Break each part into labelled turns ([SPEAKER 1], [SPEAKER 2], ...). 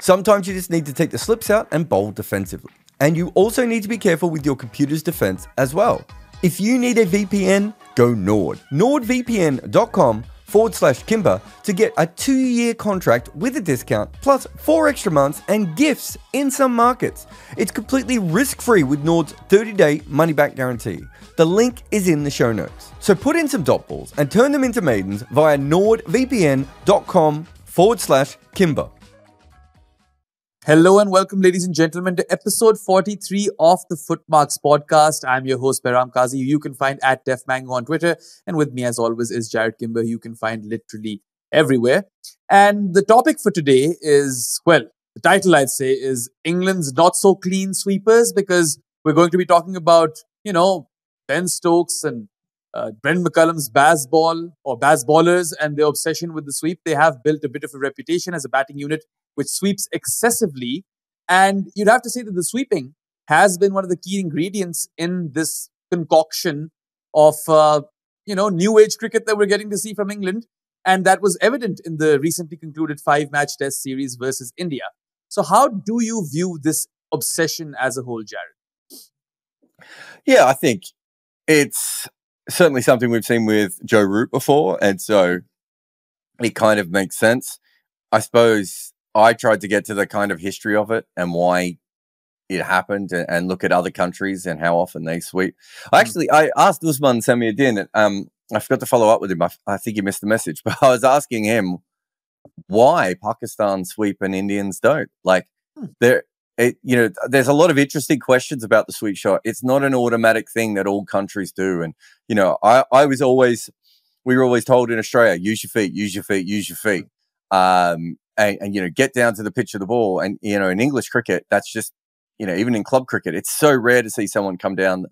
[SPEAKER 1] Sometimes you just need to take the slips out and bowl defensively. And you also need to be careful with your computer's defense as well. If you need a VPN, go Nord. NordVPN.com/Kimber to get a 2-year contract with a discount, plus 4 extra months and gifts in some markets. It's completely risk-free with Nord's 30-day money-back guarantee. The link is in the show notes. So put in some dot balls and turn them into maidens via NordVPN.com/Kimber.
[SPEAKER 2] Hello and welcome, ladies and gentlemen, to episode 43 of the Footmarks podcast. I'm your host, Behram Qazi, who you can find at DefMango on Twitter. And with me, as always, is Jarrod Kimber, who you can find literally everywhere. And the topic for today is, well, the title, I'd say, is England's not-so-clean sweepers, because we're going to be talking about, Ben Stokes and Brent McCullum's Bazball or Bazballers and their obsession with the sweep. They have built a bit of a reputation as a batting unit which sweeps excessively. And you'd have to say that the sweeping has been one of the key ingredients in this concoction of, new age cricket that we're getting to see from England. And that was evident in the recently concluded 5-match test series versus India. So how do you view this obsession as a whole, Jarrod?
[SPEAKER 1] Yeah, I think it's certainly something we've seen with Joe Root before. And so it kind of makes sense. I suppose I tried to get to the kind of history of it and why it happened and look at other countries and how often they sweep. I asked Usman Samiuddin, I forgot to follow up with him. I think he missed the message, but I was asking him why Pakistan sweep and Indians don't. There's a lot of interesting questions about the sweep shot. It's not an automatic thing that all countries do. And, we were always told in Australia, use your feet, use your feet, use your feet. And get down to the pitch of the ball. And, in English cricket, that's just, even in club cricket, it's so rare to see someone come down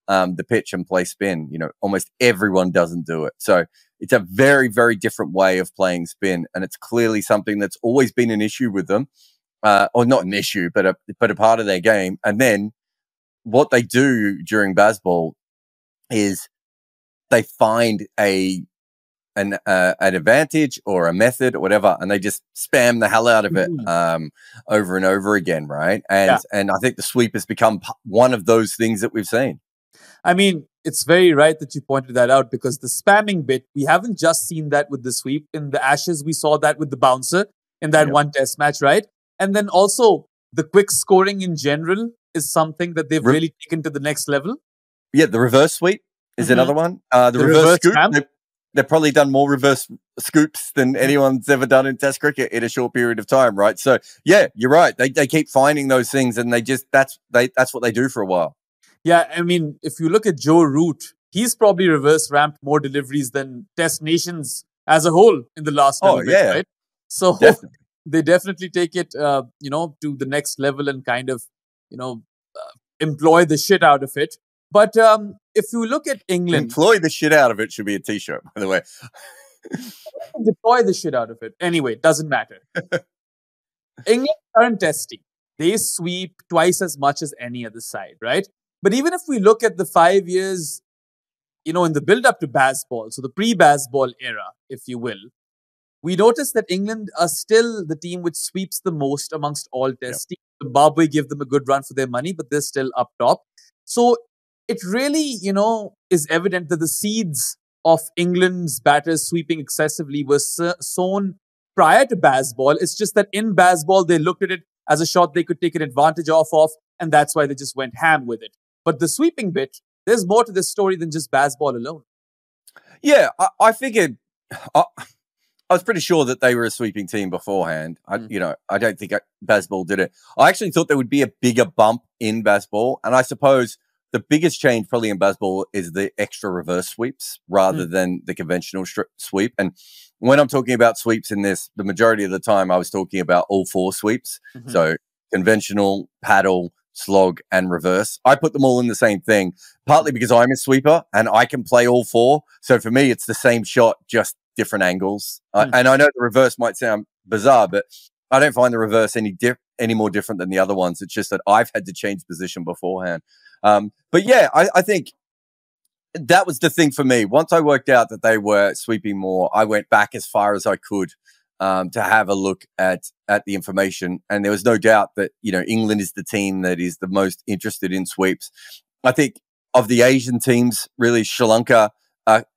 [SPEAKER 1] the pitch and play spin. Almost everyone doesn't do it. So it's a very, very different way of playing spin. And it's clearly something that's always been an issue with them. Or not an issue, but a part of their game. And then what they do during Bazball is they find an advantage or a method or whatever, and they just spam the hell out of it over and over again, right? And I think the sweep has become one of those things that we've seen.
[SPEAKER 2] I mean, it's very right that you pointed that out, because the spamming bit, we haven't just seen that with the sweep. In the Ashes, we saw that with the bouncer in that one test match, right? And then also the quick scoring in general is something that they've really taken to the next level. Yeah,
[SPEAKER 1] the reverse sweep is another one. The reverse scoop. They've probably done more reverse scoops than anyone's ever done in Test cricket in a short period of time, right? So, yeah, you're right. They keep finding those things, and that's what they do for a while.
[SPEAKER 2] Yeah, I mean, if you look at Joe Root, he's probably reverse ramped more deliveries than Test nations as a whole in the last little bit, right? So they definitely take it, to the next level and kind of, employ the shit out of it. But if you look at England...
[SPEAKER 1] Employ the shit out of it should be a t-shirt, by the way.
[SPEAKER 2] Deploy the shit out of it. Anyway, it doesn't matter. England aren't testing. They sweep twice as much as any other side, right? But even if we look at the 5 years, in the build-up to Bazball, so the pre-Bazball era, if you will, we notice that England are still the team which sweeps the most amongst all test teams. Zimbabwe give them a good run for their money, but they're still up top. So it really, is evident that the seeds of England's batters sweeping excessively were sown prior to Bazball. It's just that in Bazball, they looked at it as a shot they could take an advantage of, and that's why they just went ham with it. But the sweeping bit, there's more to this story than just Bazball alone.
[SPEAKER 1] Yeah, I figured... I was pretty sure that they were a sweeping team beforehand. I don't think Bazball did it. I actually thought there would be a bigger bump in Bazball, and I suppose the biggest change probably in Bazball is the extra reverse sweeps rather than the conventional sweep. And when I'm talking about sweeps in this, the majority of the time I was talking about all 4 sweeps. So conventional, paddle, slog, and reverse. I put them all in the same thing, partly because I'm a sweeper and I can play all 4. So for me, it's the same shot, just different angles. And I know the reverse might sound bizarre, but I don't find the reverse any more different than the other ones. It's just that I've had to change position beforehand. But yeah, I think that was the thing for me. Once I worked out that they were sweeping more, I went back as far as I could to have a look at the information. And there was no doubt that, England is the team that is the most interested in sweeps. I think of the Asian teams, really Sri Lanka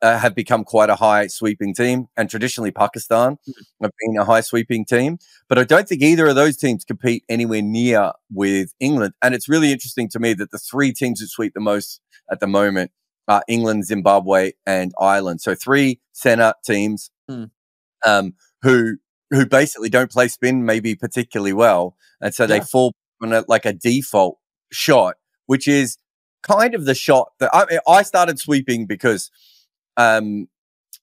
[SPEAKER 1] have become quite a high sweeping team, and traditionally Pakistan have been a high sweeping team. But I don't think either of those teams compete anywhere near with England. And it's really interesting to me that the three teams that sweep the most at the moment are England, Zimbabwe, and Ireland. So three centre teams who basically don't play spin maybe particularly well. And so they fall on a default shot, which is kind of the shot that I started sweeping because I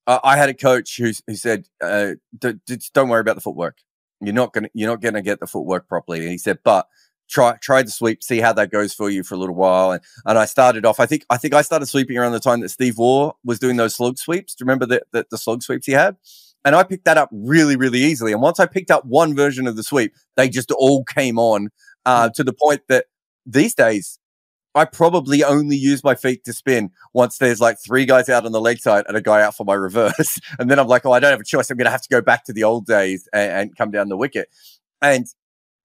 [SPEAKER 1] had a coach who said, "Don't worry about the footwork. You're not gonna get the footwork properly." And he said, "But try the sweep, see how that goes for you for a little while." And I started off. I think I started sweeping around the time that Steve Waugh was doing those slug sweeps. Do you remember the slug sweeps he had? And I picked that up really, really easily. And once I picked up one version of the sweep, they just all came on to the point that these days, I probably only use my feet to spin once there's like three guys out on the leg side and a guy out for my reverse. And then I'm like, I don't have a choice. I'm going to have to go back to the old days and come down the wicket. And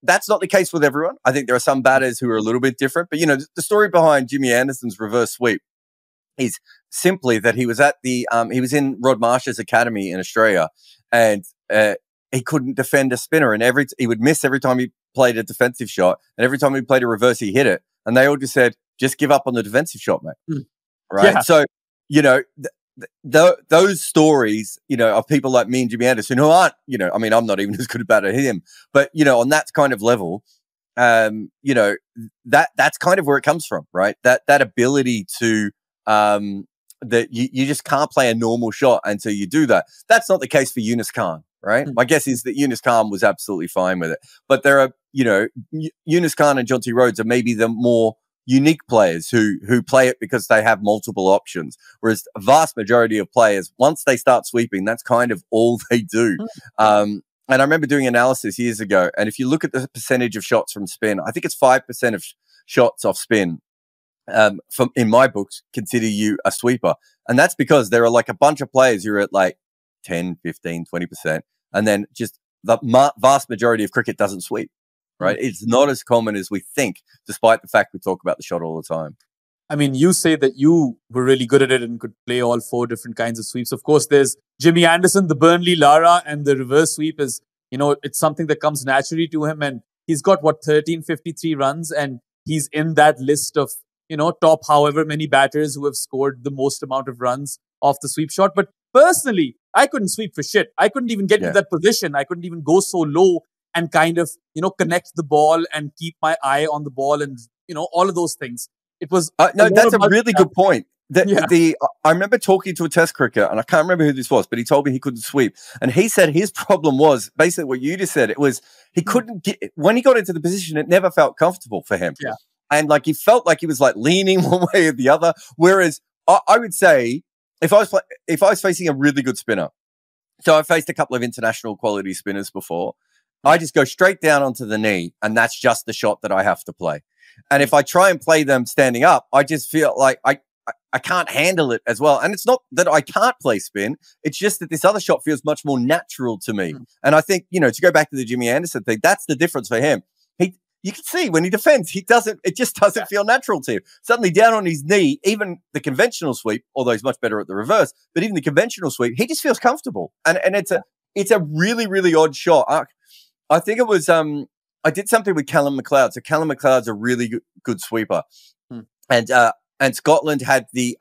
[SPEAKER 1] that's not the case with everyone. I think there are some batters who are a little bit different. But, the story behind Jimmy Anderson's reverse sweep is simply that he was at he was in Rod Marsh's academy in Australia, and he couldn't defend a spinner. And he would miss every time he played a defensive shot. And every time he played a reverse, he hit it. And they all just said, just give up on the defensive shot, mate. Right. Yeah. So, those stories, of people like me and Jimmy Anderson who aren't, I'm not even as good a batter as him, but, on that kind of level, that's kind of where it comes from, right? That ability to, that you just can't play a normal shot until you do that. That's not the case for Yunus Khan, right? My guess is that Yunus Khan was absolutely fine with it. But there are, Yunus Khan and Jonty Rhodes are maybe the more unique players who play it because they have multiple options. Whereas a vast majority of players, once they start sweeping, that's kind of all they do. And I remember doing analysis years ago, and if you look at the percentage of shots from spin, I think it's 5% of shots off spin. In my books, consider you a sweeper. And that's because there are like a bunch of players who are at like 10, 15, 20%. And then just the vast majority of cricket doesn't sweep, right? It's not as common as we think, despite the fact we talk about the shot all the time.
[SPEAKER 2] I mean, you say that you were really good at it and could play all four different kinds of sweeps. Of course, there's Jimmy Anderson, the Burnley Lara, and the reverse sweep is, it's something that comes naturally to him. And he's got, 1353 runs, and he's in that list of, top however many batters who have scored the most amount of runs off the sweep shot. But personally, I couldn't sweep for shit. I couldn't even get to that position. I couldn't even go so low and kind of, connect the ball and keep my eye on the ball and, all of those things. It was...
[SPEAKER 1] no, that's a really good point. I remember talking to a test cricketer, and I can't remember who this was, but he told me he couldn't sweep. And he said his problem was basically what you just said. It was he couldn't get... When he got into the position, it never felt comfortable for him.
[SPEAKER 2] Yeah.
[SPEAKER 1] And he felt like he was leaning one way or the other. Whereas I would say if I was facing a really good spinner, so I faced a couple of international quality spinners before, I just go straight down onto the knee, and that's just the shot that I have to play. And if I try and play them standing up, I just feel like I can't handle it as well. And it's not that I can't play spin. It's just that this other shot feels much more natural to me. And I think, to go back to the Jimmy Anderson thing, that's the difference for him. You can see when he defends, it just doesn't feel natural to him. Suddenly down on his knee, even the conventional sweep, although he's much better at the reverse, but even the conventional sweep, he just feels comfortable. And it's a really, really odd shot. I think it was, I did something with Callum McLeod. So Callum McLeod's a really good sweeper. And Scotland had the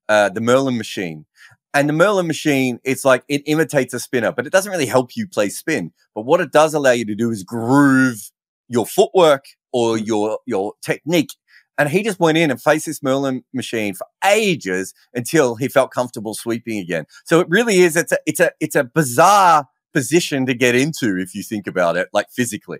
[SPEAKER 1] Merlin machine. And the Merlin machine, it's it imitates a spinner, but it doesn't really help you play spin. But what it does allow you to do is groove your footwork or your technique. And he just went in and faced this Merlin machine for ages until he felt comfortable sweeping again. So it really is, it's a bizarre position to get into if you think about it, physically.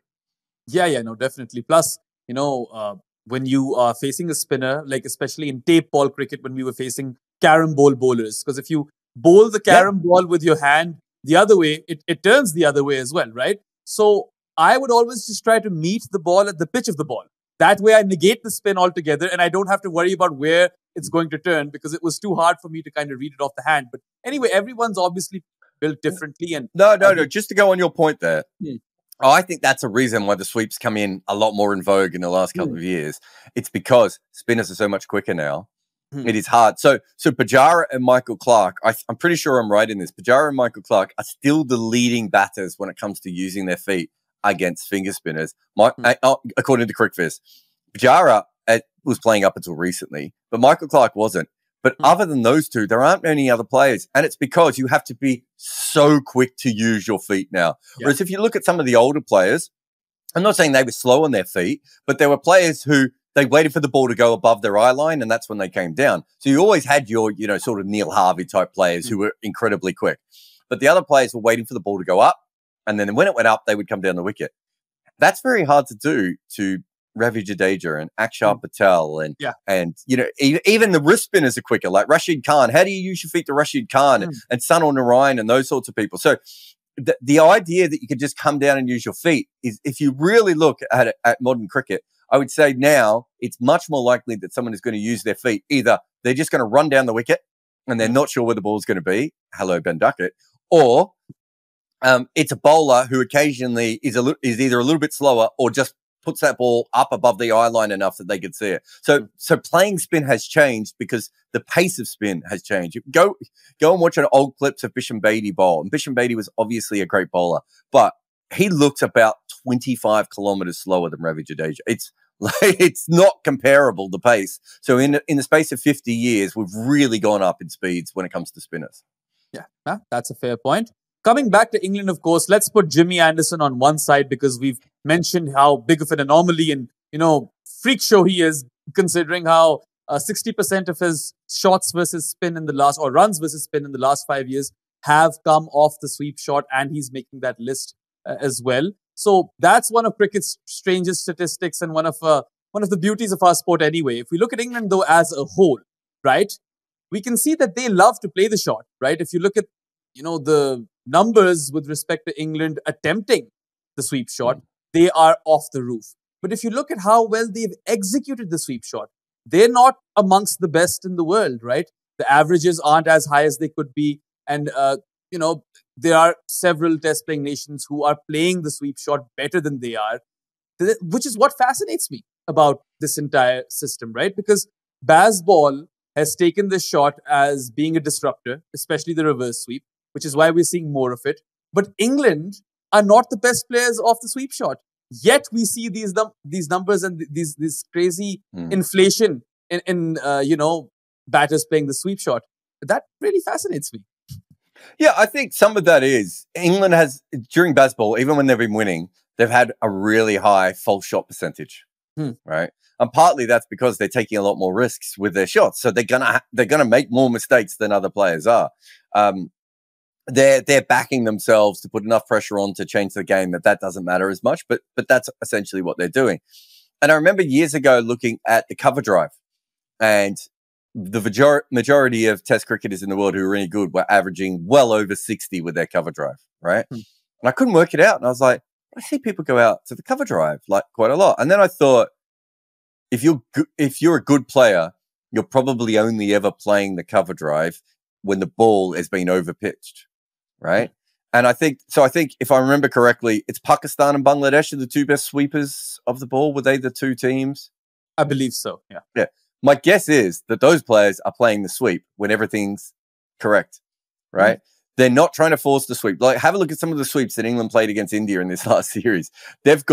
[SPEAKER 2] Yeah, no, definitely. Plus, when you are facing a spinner, especially in tape ball cricket, when we were facing carom ball bowlers, because if you bowl the carom ball with your hand the other way, it turns the other way as well, right? So I would always just try to meet the ball at the pitch of the ball. That way I negate the spin altogether and I don't have to worry about where it's going to turn because it was too hard for me to kind of read it off the hand. But anyway, everyone's obviously built differently. And
[SPEAKER 1] No. Just to go on your point there,
[SPEAKER 2] Hmm.
[SPEAKER 1] I think that's a reason why the sweeps come in a lot more in vogue in the last couple of years. It's because spinners are so much quicker now. It is hard. So Pujara and Michael Clark, I'm pretty sure I'm right in this. Pujara and Michael Clark are still the leading batters when it comes to using their feet against finger spinners. According to CricViz, Pujara was playing up until recently, but Michael Clark wasn't. But other than those two, there aren't many other players. And it's because you have to be so quick to use your feet now. Yeah. Whereas if you look at some of the older players, I'm not saying they were slow on their feet, but there were players who they waited for the ball to go above their eye line, and that's when they came down. So you always had your, sort of Neil Harvey type players who were incredibly quick. But the other players were waiting for the ball to go up, and then when it went up, they would come down the wicket. That's very hard to do to Ravi Jadeja and Akshar Patel and even the wrist spinners are quicker, like Rashid Khan. How do you use your feet to Rashid Khan and Sunil Narayan and those sorts of people? So the idea that you could just come down and use your feet is, if you really look at modern cricket, I would say now it's much more likely that someone is going to use their feet. Either they're just going to run down the wicket and they're not sure where the ball is going to be. Hello, Ben Duckett. Or it's a bowler who occasionally is either a little bit slower or just puts that ball up above the eye line enough that they could see it. So playing spin has changed because the pace of spin has changed. Go and watch an old clips of Bisham Beatty bowl. And Bisham Beatty was obviously a great bowler, but he looks about 25 kilometers slower than Ravi Jadeja. It's not comparable, the pace. So in the space of 50 years, we've really gone up in speeds when it comes to spinners.
[SPEAKER 2] Yeah, that's a fair point. Coming back to England, of course, let's put Jimmy Anderson on one side because we've mentioned how big of an anomaly and, freak show he is, considering how 60% of his shots versus spin in the last, or runs versus spin in the last 5 years have come off the sweep shot, and he's making that list as well. So that's one of cricket's strangest statistics and one of the beauties of our sport anyway. If we look at England, though, as a whole, right, we can see that they love to play the shot, right? If you look at, the numbers with respect to England attempting the sweep shot, they are off the roof. But if you look at how well they've executed the sweep shot, they're not amongst the best in the world, right? The averages aren't as high as they could be. And, there are several test playing nations who are playing the sweep shot better than they are, which is what fascinates me about this entire system, right? Because Bazball has taken this shot as being a disruptor, especially the reverse sweep, which is why we're seeing more of it. But England are not the best players of the sweep shot. Yet we see these numbers and this crazy inflation in batters playing the sweep shot. That really fascinates me.
[SPEAKER 1] Yeah, I think some of that is England has, during Bazball, even when they've been winning, they've had a really high false shot percentage, right? And partly that's because they're taking a lot more risks with their shots, so they're gonna make more mistakes than other players are. They're backing themselves to put enough pressure on to change the game that doesn't matter as much, but that's essentially what they're doing. And I remember years ago looking at the cover drive, and the majority of test cricketers in the world who are really good were averaging well over 60 with their cover drive, right? And I couldn't work it out. And I was like, I see people go out to the cover drive like quite a lot. And then I thought, if you're a good player, you're probably only ever playing the cover drive when the ball has been overpitched, right? And I think if I remember correctly, it's Pakistan and Bangladesh are the two best sweepers of the ball. Were they the two teams?
[SPEAKER 2] I believe so, yeah.
[SPEAKER 1] Yeah. My guess is that those players are playing the sweep when everything's correct, right? They're not trying to force the sweep. Like, have a look at some of the sweeps that England played against India in this last series. They've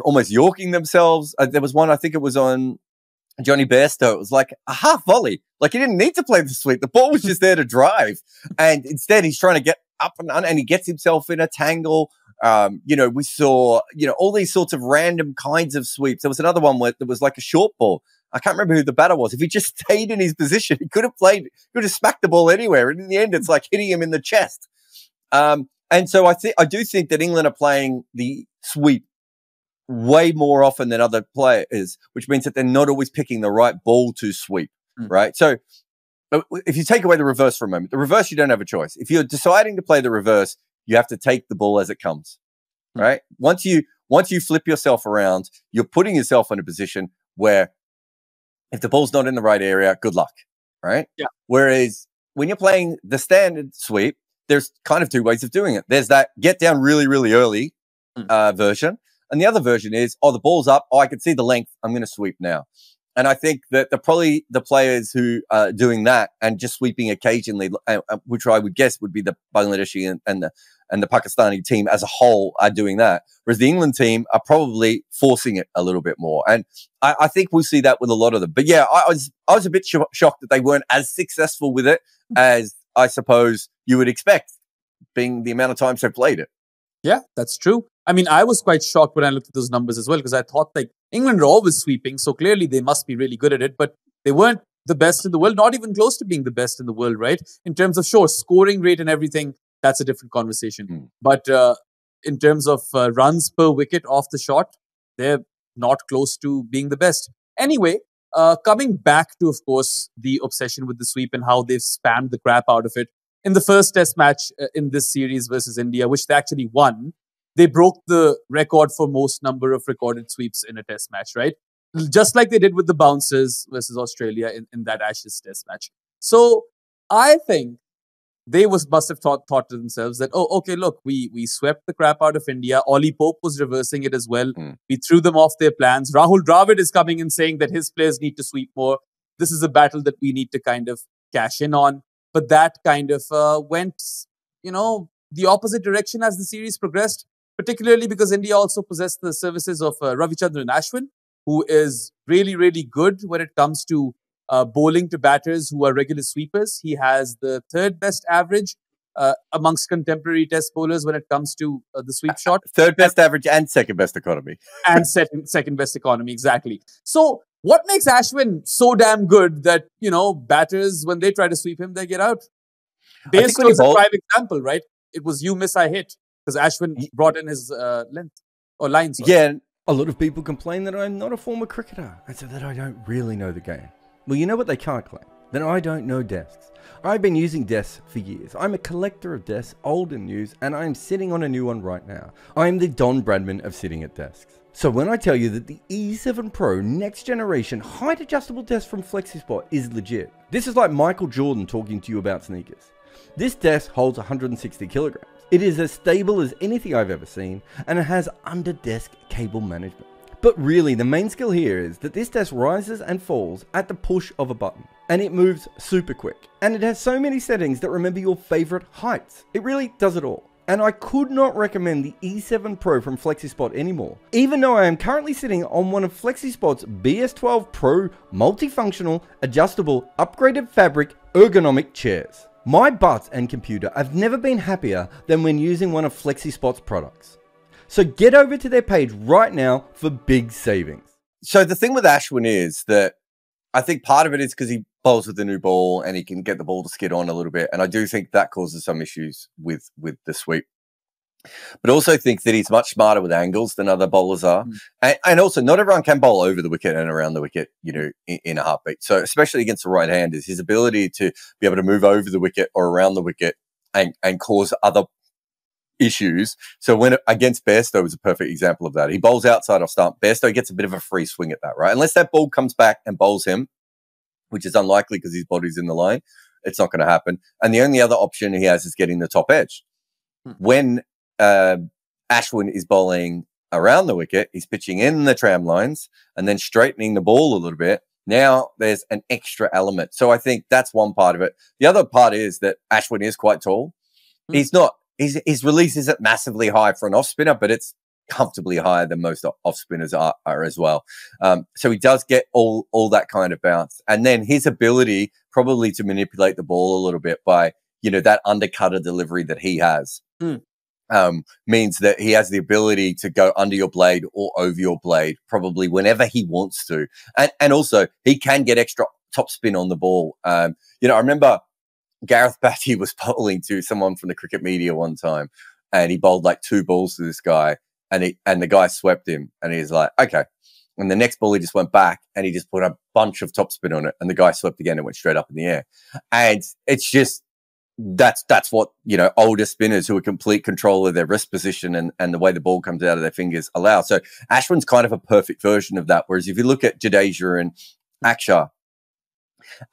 [SPEAKER 1] almost yorking themselves. There was one, I think it was on Johnny Bairstow. It was like a half volley. Like, he didn't need to play the sweep. The ball was just there to drive. And instead, he's trying to get up and he gets himself in a tangle. We saw, all these sorts of random kinds of sweeps. There was another one where there was like a short ball. I can't remember who the batter was. If he just stayed in his position, he could have smacked the ball anywhere. And in the end, it's like hitting him in the chest. And so I do think that England are playing the sweep way more often than other players, which means that they're not always picking the right ball to sweep, right? So if you take away the reverse for a moment, the reverse, you don't have a choice. If you're deciding to play the reverse, you have to take the ball as it comes, right? Once you flip yourself around, you're putting yourself in a position where if the ball's not in the right area, good luck, right?
[SPEAKER 2] Yeah.
[SPEAKER 1] Whereas when you're playing the standard sweep, there's kind of two ways of doing it. There's that get down really, really early version. And the other version is, the ball's up. I can see the length. I'm going to sweep now. And I think that probably the players who are doing that and just sweeping occasionally, which I would guess would be the Bangladeshi and the Pakistani team as a whole, are doing that. Whereas the England team are probably forcing it a little bit more. And I think we'll see that with a lot of them. But yeah, I was a bit shocked that they weren't as successful with it as I suppose you would expect, being the amount of times they've played it.
[SPEAKER 2] Yeah, that's true. I mean, I was quite shocked when I looked at those numbers as well, because I thought like England are always sweeping, so clearly they must be really good at it, but they weren't the best in the world, not even close to being the best in the world, right? In terms of, sure, scoring rate and everything, that's a different conversation. But in terms of runs per wicket off the shot, they're not close to being the best. Anyway, coming back to, of course, the obsession with the sweep and how they've spammed the crap out of it. In the first test match in this series versus India, which they actually won, they broke the record for most number of recorded sweeps in a test match, right? Just like they did with the bouncers versus Australia in that Ashes test match. So I think they must have thought to themselves that, okay, look, we swept the crap out of India. Ollie Pope was reversing it as well. We threw them off their plans. Rahul Dravid is coming and saying that his players need to sweep more. This is a battle that we need to kind of cash in on. But that kind of went, the opposite direction as the series progressed, particularly because India also possessed the services of Ravichandran Ashwin, who is really, really good when it comes to bowling to batters who are regular sweepers. He has the third best average amongst contemporary test bowlers when it comes to the sweep shot.
[SPEAKER 1] Third best average and second best economy.
[SPEAKER 2] And second best economy, exactly. So what makes Ashwin so damn good that, batters, when they try to sweep him, they get out? Bairstow is a prime example, right? It was you miss, I hit, because Ashwin brought in his length or line. Sorry.
[SPEAKER 3] Yeah, a lot of people complain that I'm not a former cricketer and so that I don't really know the game. Well, you know what they can't claim? That I don't know desks. I've been using desks for years. I'm a collector of desks, old and new, and I am sitting on a new one right now. I am the Don Bradman of sitting at desks. So when I tell you that the E7 Pro next generation height adjustable desk from Flexis Spot is legit, this is like Michael Jordan talking to you about sneakers. This desk holds 160 kilograms. It is as stable as anything I've ever seen, and it has under desk cable management. But really, the main skill here is that this desk rises and falls at the push of a button, and it moves super quick. And it has so many settings that remember your favorite heights. It really does it all. And I could not recommend the E7 Pro from Flexis Spot anymore, even though I am currently sitting on one of Flexis Spot's BS12 Pro multifunctional, adjustable, upgraded fabric, ergonomic chairs. My butt and computer have never been happier than when using one of Flexis Spot's products. So get over to their page right now for big savings.
[SPEAKER 1] So the thing with Ashwin is that I think part of it is because he bowls with the new ball and he can get the ball to skid on a little bit. And I do think that causes some issues with the sweep. But also think that he's much smarter with angles than other bowlers are. And also, not everyone can bowl over the wicket and around the wicket, in a heartbeat. So especially against the right-handers, his ability to be able to move over the wicket or around the wicket and cause other issues. So when against Bairstow was a perfect example of that. He bowls outside off stump. Bairstow gets a bit of a free swing at that, right? Unless that ball comes back and bowls him, which is unlikely because his body's in the line, it's not going to happen. And the only other option he has is getting the top edge. When Ashwin is bowling around the wicket, he's pitching in the tram lines and then straightening the ball a little bit. Now there's an extra element. So I think that's one part of it. The other part is that Ashwin is quite tall. He's not, his release isn't massively high for an off spinner, but it's comfortably higher than most off spinners are as well. So he does get all that kind of bounce. And then his ability probably to manipulate the ball a little bit by, that undercutter delivery that he has. Means that he has the ability to go under your blade or over your blade probably whenever he wants to. And also he can get extra top spin on the ball. I remember Gareth Batty was bowling to someone from the cricket media one time and he bowled like 2 balls to this guy and the guy swept him and he's like, okay. And the next ball he just went back and he just put a bunch of top spin on it and the guy swept again and went straight up in the air. And it's just, that's what, older spinners who are complete control of their wrist position and the way the ball comes out of their fingers allow. So Ashwin's kind of a perfect version of that. Whereas if you look at Jadeja and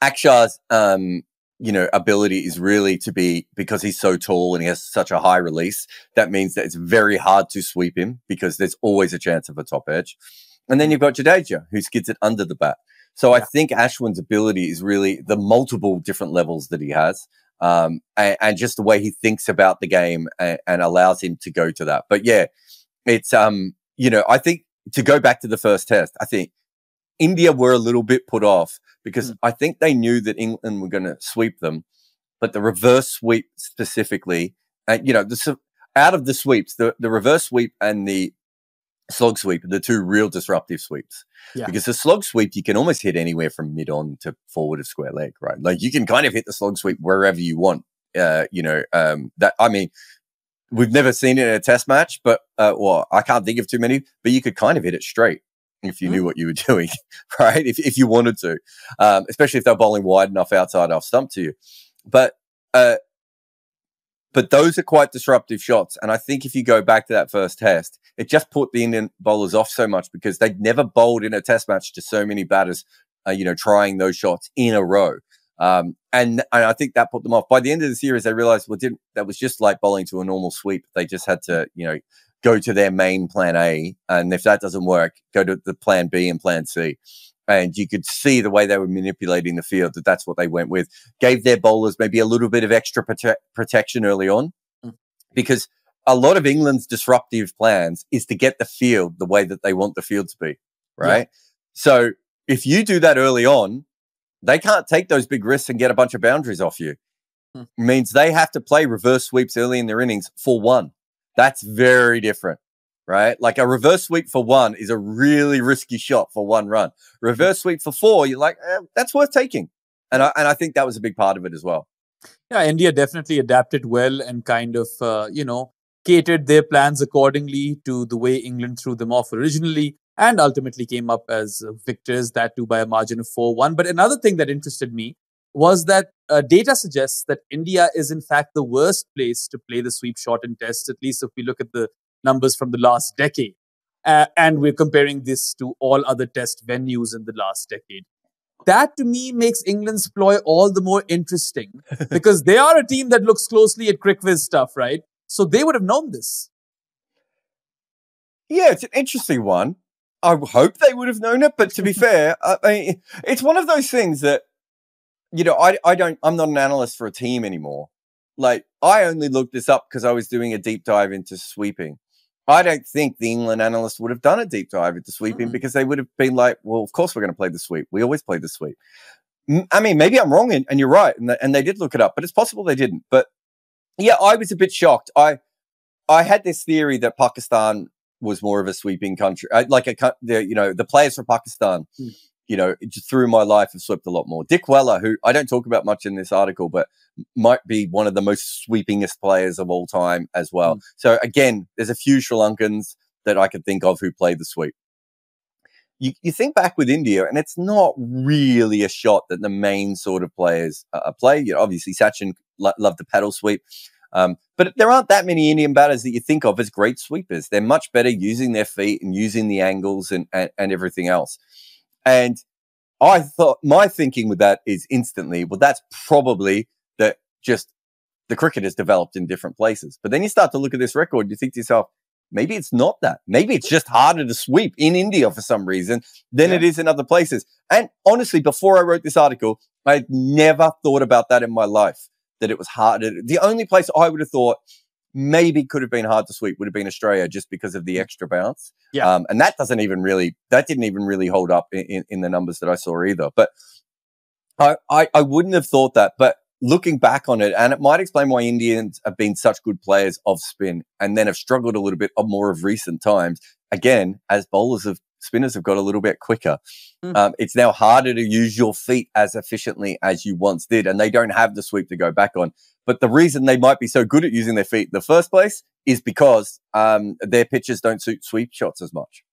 [SPEAKER 1] Akshar's, ability is really to be, because he's so tall and he has such a high release, that means that it's very hard to sweep him because there's always a chance of a top edge. And then you've got Jadeja, who skids it under the bat. So I think Ashwin's ability is really the multiple different levels that he has, and just the way he thinks about the game and allows him to go to that. But yeah, it's, I think to go back to the first test, I think India were a little bit put off because I think they knew that England were going to sweep them, but the reverse sweep specifically, out of the sweeps, the reverse sweep and the slog sweep are the two real disruptive sweeps. Yeah. Because the slog sweep, you can almost hit anywhere from mid-on to forward of square leg, right? Like you can kind of hit the slog sweep wherever you want. We've never seen it in a test match, but I can't think of too many, but you could kind of hit it straight if you knew what you were doing, right? If you wanted to, especially if they're bowling wide enough outside off stump to you. But those are quite disruptive shots. And I think if you go back to that first test, it just put the Indian bowlers off so much because they'd never bowled in a test match to so many batters, trying those shots in a row. And I think that put them off. By the end of the series, they realized, that was just like bowling to a normal sweep. They just had to, go to their main plan A. And if that doesn't work, go to the plan B and plan C. And you could see the way they were manipulating the field, that's what they went with. Gave their bowlers maybe a little bit of extra protection early on, because a lot of England's disruptive plans is to get the field the way that they want the field to be, right? Yeah. So if you do that early on, they can't take those big risks and get a bunch of boundaries off you. It means they have to play reverse sweeps early in their innings for one. That's very different. Right? Like a reverse sweep for one is a really risky shot for one run. Reverse sweep for four, you're like, that's worth taking. And I think that was a big part of it as well.
[SPEAKER 2] Yeah, India definitely adapted well and kind of, catered their plans accordingly to the way England threw them off originally and ultimately came up as victors, that too by a margin of 4-1. But another thing that interested me was that data suggests that India is in fact the worst place to play the sweep shot in tests, at least if we look at the numbers from the last decade. And we're comparing this to all other test venues in the last decade. That to me makes England's ploy all the more interesting because they are a team that looks closely at CricViz stuff, right? So they would have known this.
[SPEAKER 1] Yeah, it's an interesting one. I hope they would have known it, but to be fair, it's one of those things that, I'm not an analyst for a team anymore. Like, I only looked this up because I was doing a deep dive into sweeping. I don't think the England analysts would have done a deep dive into sweeping because they would have been like, well, of course we're going to play the sweep. We always play the sweep. I mean, maybe I'm wrong and you're right. And they did look it up, but it's possible they didn't. But yeah, I was a bit shocked. I had this theory that Pakistan was more of a sweeping country. The players from Pakistan, just through my life have swept a lot more. Dick Weller, who I don't talk about much in this article, but might be one of the most sweepingest players of all time as well. So again, there's a few Sri Lankans that I can think of who play the sweep. You think back with India, and it's not really a shot that the main sort of players play. Obviously, Sachin loved the paddle sweep. But there aren't that many Indian batters that you think of as great sweepers. They're much better using their feet and using the angles and everything else. And I thought my thinking with that is instantly, well, that's probably that just the cricket is developed in different places. But then you start to look at this record and you think to yourself, maybe it's not that. Maybe it's just harder to sweep in India for some reason than it is in other places. And honestly, before I wrote this article, I had never thought about that in my life, that it was harder. The only place I would have thought maybe could have been hard to sweep would have been Australia just because of the extra bounce. Yeah. And that didn't even really hold up in the numbers that I saw either. But I wouldn't have thought that. But looking back on it, and it might explain why Indians have been such good players of spin and then have struggled a little bit more of recent times. Again, as spinners have got a little bit quicker. It's now harder to use your feet as efficiently as you once did, and they don't have the sweep to go back on. But the reason they might be so good at using their feet in the first place is because their pitches don't suit sweep shots as much.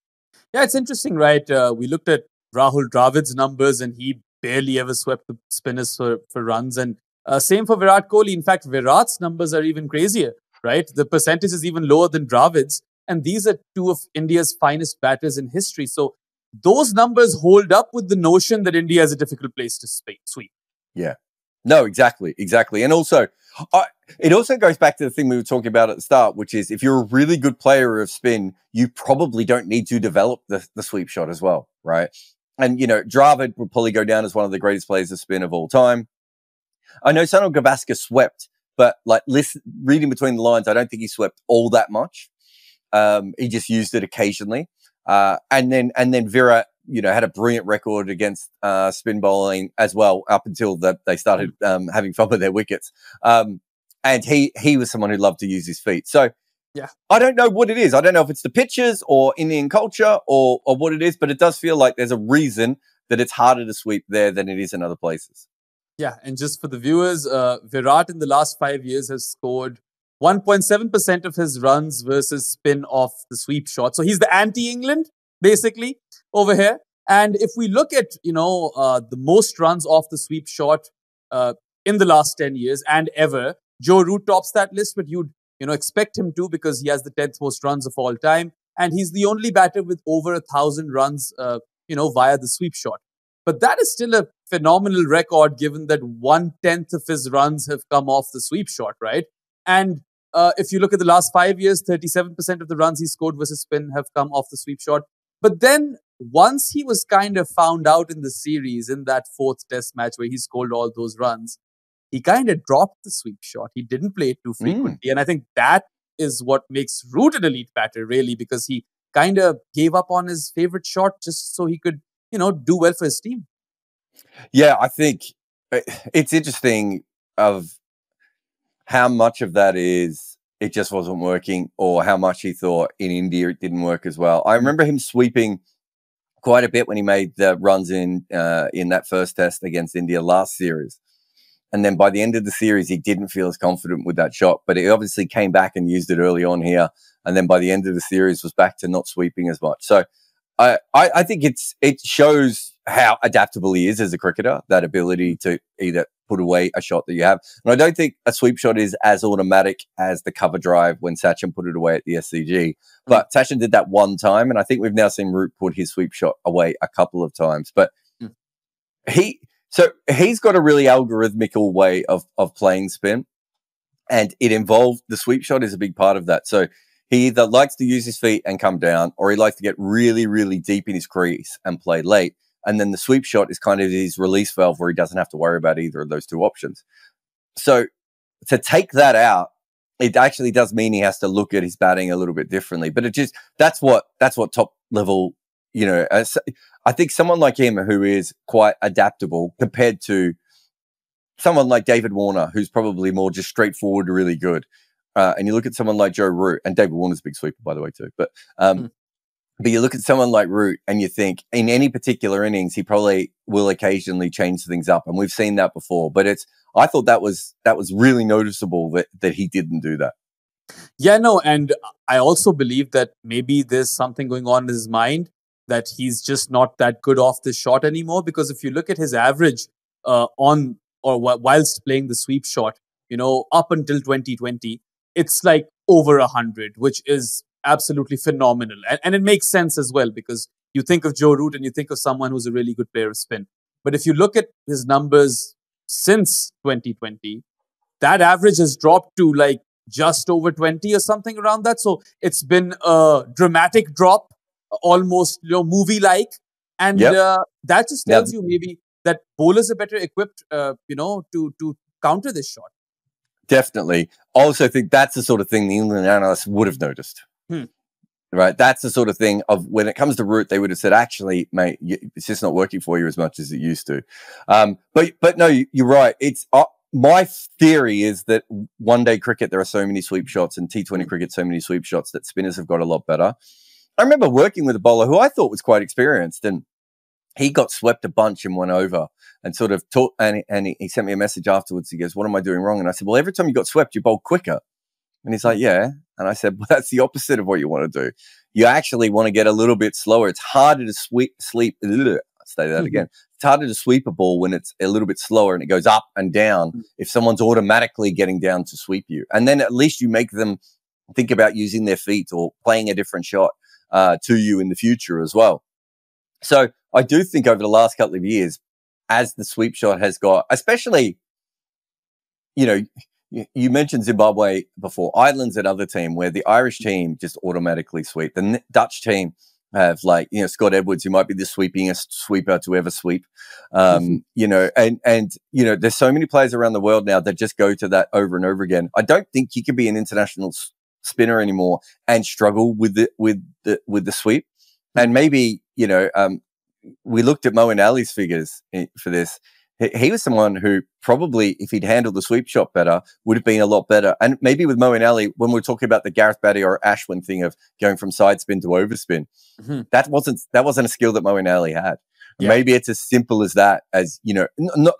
[SPEAKER 2] Yeah, it's interesting, right? We looked at Rahul Dravid's numbers, and he barely ever swept the spinners for runs. And same for Virat Kohli. In fact, Virat's numbers are even crazier, right? The percentage is even lower than Dravid's. And these are two of India's finest batters in history. So those numbers hold up with the notion that India is a difficult place to sweep.
[SPEAKER 1] Yeah. No, exactly. And also, it also goes back to the thing we were talking about at the start, which is if you're a really good player of spin, you probably don't need to develop the sweep shot as well, right? And, Dravid would probably go down as one of the greatest players of spin of all time. I know Sanal Gavaskar swept, but reading between the lines, I don't think he swept all that much. He just used it occasionally. And then Virat, had a brilliant record against spin bowling as well up until they started having fun with their wickets. And he was someone who loved to use his feet. So
[SPEAKER 2] yeah,
[SPEAKER 1] I don't know what it is. I don't know if it's the pitches or Indian culture or what it is, but it does feel like there's a reason that it's harder to sweep there than it is in other places.
[SPEAKER 2] Yeah, and just for the viewers, Virat in the last 5 years has scored 1.7% of his runs versus spin off the sweep shot. So he's the anti-England, basically, over here. And if we look at, the most runs off the sweep shot in the last 10 years and ever, Joe Root tops that list, but you'd, expect him to because he has the 10th most runs of all time. And he's the only batter with over 1,000 runs, via the sweep shot. But that is still a phenomenal record given that 1/10 of his runs have come off the sweep shot, right? And if you look at the last 5 years, 37% of the runs he scored versus spin have come off the sweep shot. But then once he was kind of found out in the series in that 4th test match where he scored all those runs, he kind of dropped the sweep shot. He didn't play it too frequently. And I think that is what makes Root an elite batter, really, because he kind of gave up on his favorite shot just so he could, do well for his team.
[SPEAKER 1] Yeah, I think it's interesting of how much of that is it just wasn't working or how much he thought in India it didn't work as well. I remember him sweeping quite a bit when he made the runs in that first test against India last series. And then by the end of the series, he didn't feel as confident with that shot, but he obviously came back and used it early on here. And then by the end of the series was back to not sweeping as much. So I think it shows how adaptable he is as a cricketer, that ability to either put away a shot that you have. And I don't think a sweep shot is as automatic as the cover drive when Sachin put it away at the SCG. But Sachin did that one time, and I think we've now seen Root put his sweep shot away a couple of times. But he's got a really algorithmical way of playing spin, and it involved the sweep shot is a big part of that. So he either likes to use his feet and come down, or he likes to get really, really deep in his crease and play late. And then the sweep shot is kind of his release valve where he doesn't have to worry about either of those two options. So to take that out, it actually does mean he has to look at his batting a little bit differently. But that's what top level, I think someone like him who is quite adaptable compared to someone like David Warner, who's probably more just straightforward, really good. And you look at someone like Joe Root, and David Warner's a big sweeper, by the way, too. But you look at someone like Root and you think in any particular innings, he probably will occasionally change things up. And we've seen that before. But I thought that was really noticeable that he didn't do that.
[SPEAKER 2] Yeah, no. And I also believe that maybe there's something going on in his mind that he's just not that good off the shot anymore. Because if you look at his average whilst playing the sweep shot, up until 2020, it's like over 100, which is absolutely phenomenal. And it makes sense as well because you think of Joe Root and you think of someone who's a really good player of spin. But if you look at his numbers since 2020, that average has dropped to like just over 20 or something around that. So it's been a dramatic drop, almost movie-like. And that just tells you maybe that bowlers are better equipped, to counter this shot.
[SPEAKER 1] Definitely. I also think that's the sort of thing the England analysts would have noticed. Right? That's the sort of thing of when it comes to Root, they would have said, actually, mate, it's just not working for you as much as it used to. But no, you're right. It's my theory is that one-day cricket, there are so many sweep shots, and T20 cricket, so many sweep shots that spinners have got a lot better. I remember working with a bowler who I thought was quite experienced, and he got swept a bunch and went over and sort of taught, and he sent me a message afterwards. He goes, what am I doing wrong? And I said, well, every time you got swept, you bowled quicker. And he's like, yeah. And I said, well, that's the opposite of what you want to do. You actually want to get a little bit slower. It's harder to sleep. I'll say that again. It's harder to sweep a ball when it's a little bit slower and it goes up and down if someone's automatically getting down to sweep you. And then at least you make them think about using their feet or playing a different shot to you in the future as well. So I do think over the last couple of years, as the sweep shot has got, especially you know, you mentioned Zimbabwe before. Ireland's another team where the Irish team just automatically sweep. The Dutch team have, like, you know, Scott Edwards, who might be the sweepingest sweeper to ever sweep. You know, and you know, there's so many players around the world now that just go to that over and over again. I don't think you can be an international spinner anymore and struggle with the sweep. And maybe, you know, we looked at Moeen Ali's figures for this. He was someone who probably, if he'd handled the sweep shot better, would have been a lot better. And maybe with Moeen Ali, when we're talking about the Gareth Batty or Ashwin thing of going from side spin to overspin, that wasn't a skill that Moeen Ali had. Yeah. Maybe it's as simple as that. As you know,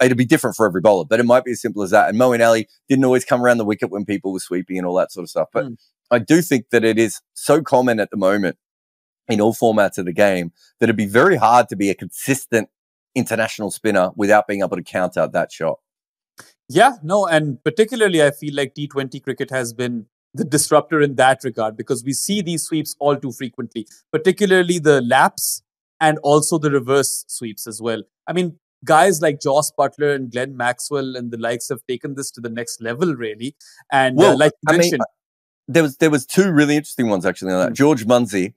[SPEAKER 1] it'd be different for every bowler, but it might be as simple as that. And Moeen Ali didn't always come around the wicket when people were sweeping and all that sort of stuff. But I do think that it is so common at the moment in all formats of the game that it'd be very hard to be a consistent international spinner without being able to count out that shot.
[SPEAKER 2] Yeah, no, and particularly I feel like T20 cricket has been the disruptor in that regard, because we see these sweeps all too frequently, particularly the laps and also the reverse sweeps as well. I mean, guys like Joss Butler and Glenn Maxwell and the likes have taken this to the next level, really. And like you mentioned,
[SPEAKER 1] there was two really interesting ones actually on that. George Munsey,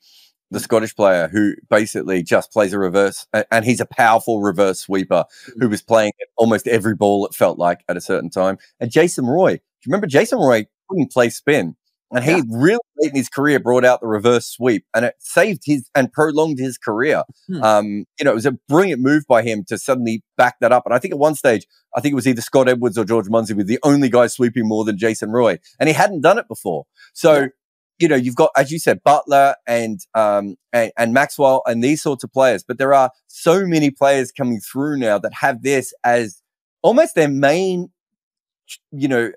[SPEAKER 1] the Scottish player, who basically just plays a reverse, and he's a powerful reverse sweeper who was playing almost every ball, it felt like, at a certain time. And Jason Roy, do you remember Jason Roy couldn't play spin? And he really late in his career brought out the reverse sweep, and it saved his and prolonged his career. You know, it was a brilliant move by him to suddenly back that up. And I think at one stage, I think it was either Scott Edwards or George Munsey were the only guy sweeping more than Jason Roy, and he hadn't done it before. So, you know, you've got, as you said, Butler and Maxwell and these sorts of players, but there are so many players coming through now that have this as almost their main, you know,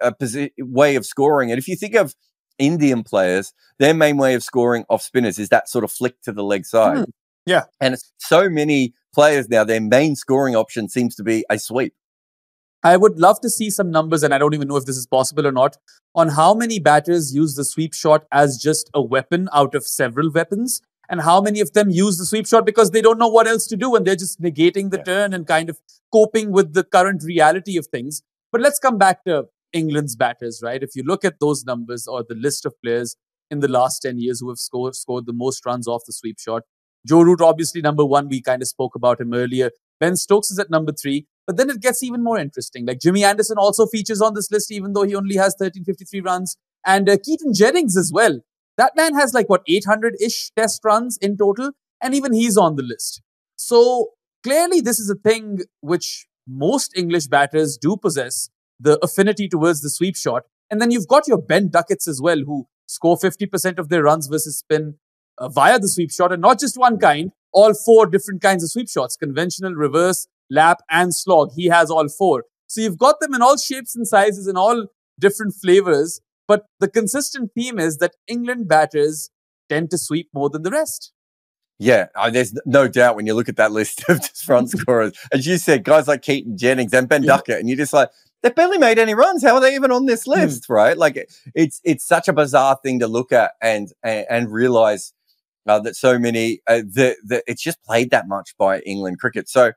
[SPEAKER 1] way of scoring. And if you think of Indian players, their main way of scoring off spinners is that sort of flick to the leg side.
[SPEAKER 2] Yeah.
[SPEAKER 1] And it's so many players now, their main scoring option seems to be a sweep.
[SPEAKER 2] I would love to see some numbers, and I don't even know if this is possible or not, on how many batters use the sweep shot as just a weapon out of several weapons, and how many of them use the sweep shot because they don't know what else to do and they're just negating the turn and kind of coping with the current reality of things. But let's come back to England's batters, right? If you look at those numbers or the list of players in the last 10 years who have scored the most runs off the sweep shot, Joe Root, obviously number one, we kind of spoke about him earlier. Ben Stokes is at number 3. But then it gets even more interesting. Like Jimmy Anderson also features on this list, even though he only has 1353 runs. And Keaton Jennings as well. That man has like, 800-ish test runs in total. And even he's on the list. So clearly this is a thing which most English batters do possess, the affinity towards the sweep shot. And then you've got your Ben Ducketts as well, who score 50% of their runs versus spin via the sweep shot. And not just one kind, all 4 different kinds of sweep shots: conventional, reverse, lap, and slog. He has all 4. So you've got them in all shapes and sizes and all different flavors. But the consistent theme is that England batters tend to sweep more than the rest.
[SPEAKER 1] Yeah, there's no doubt when you look at that list of just front scorers. As you said, guys like Keaton Jennings and Ben Duckett, and you're just like, they barely made any runs. How are they even on this list, right? Like, it's such a bizarre thing to look at and realize that so many, that it's just played that much by England cricket. So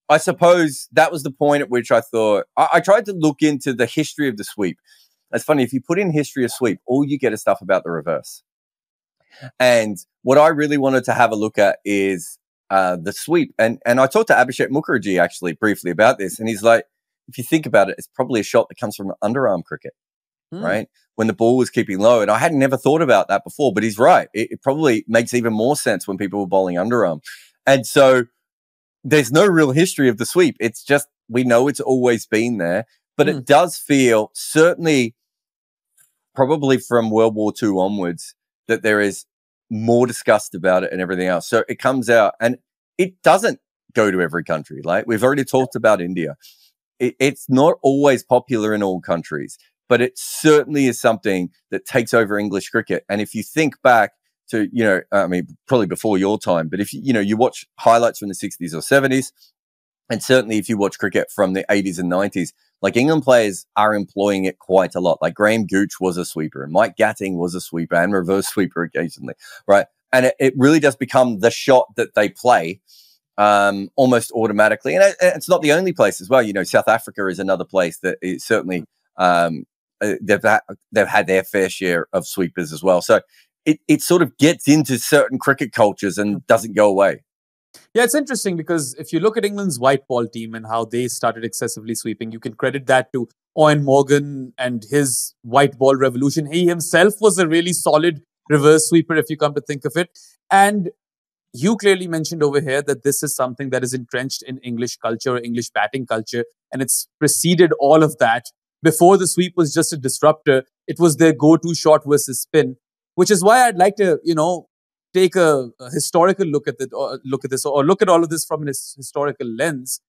[SPEAKER 1] I suppose that was the point at which I thought, I tried to look into the history of the sweep. It's funny, if you put in history of sweep, all you get is stuff about the reverse. And what I really wanted to have a look at is the sweep. And I talked to Abhishek Mukherjee actually briefly about this. And he's like, if you think about it, it's probably a shot that comes from underarm cricket, right? When the ball was keeping low. And I had never thought about that before, but he's right. It probably makes even more sense when people were bowling underarm. And so there's no real history of the sweep. It's just, we know it's always been there, but it does feel, certainly probably from World War II onwards, that there is more discussed about it and everything else. So it comes out, and it doesn't go to every country. Like we've already talked about India. It's not always popular in all countries, but it certainly is something that takes over English cricket. And if you think back to, you know, I mean, probably before your time, but if you know, you watch highlights from the 60s or 70s, and certainly if you watch cricket from the 80s and 90s, like England players are employing it quite a lot. Like Graham Gooch was a sweeper, and Mike Gatting was a sweeper and reverse sweeper occasionally, right? And it really does become the shot that they play almost automatically. And it's not the only place as well. You know, South Africa is another place that is certainly they've had their fair share of sweepers as well. So it sort of gets into certain cricket cultures and doesn't go away.
[SPEAKER 2] Yeah, it's interesting because if you look at England's white ball team and how they started excessively sweeping, you can credit that to Owen Morgan and his white ball revolution. He himself was a really solid reverse sweeper, if you come to think of it. And you clearly mentioned over here that this is something that is entrenched in English culture, English batting culture, and it's preceded all of that. Before the sweep was just a disruptor, it was their go-to shot versus spin, which is why I'd like to, take a historical look at this, or look at all of this from a historical lens.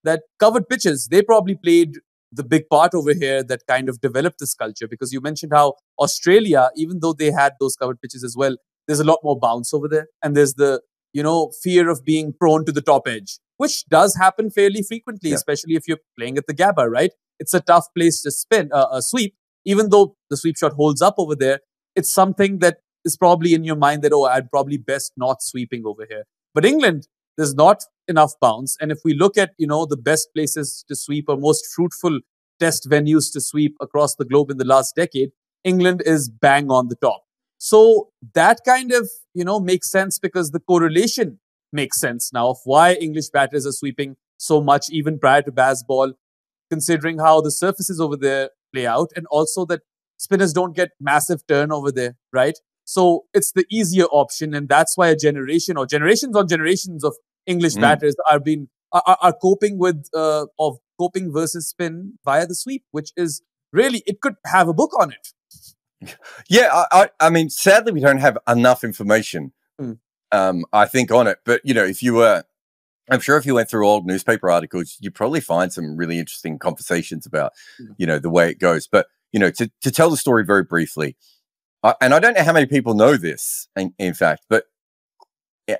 [SPEAKER 2] That covered pitches, they probably played the big part over here that kind of developed this culture, because you mentioned how Australia, even though they had those covered pitches as well, there's a lot more bounce over there, and there's the fear of being prone to the top edge, which does happen fairly frequently, especially if you're playing at the Gabba, right? It's a tough place to spin a sweep. Even though the sweep shot holds up over there, it's something that is probably in your mind that, I'd probably best not sweeping over here. But England, there's not enough bounce. And if we look at, the best places to sweep or most fruitful test venues to sweep across the globe in the last decade, England is bang on the top. So that kind of, makes sense, because the correlation makes sense now of why English batters are sweeping so much even prior to Bazball, considering how the surfaces over there play out, and also that spinners don't get massive turn over there, right? So it's the easier option, and that's why a generation or generations on generations of English batters are coping with coping versus spin via the sweep, which is really, it could have a book on it.
[SPEAKER 1] Yeah, I mean, sadly, we don't have enough information, I think, on it. But, I'm sure if you went through old newspaper articles, you'd probably find some really interesting conversations about, the way it goes. But, to tell the story very briefly, and I don't know how many people know this, in fact, but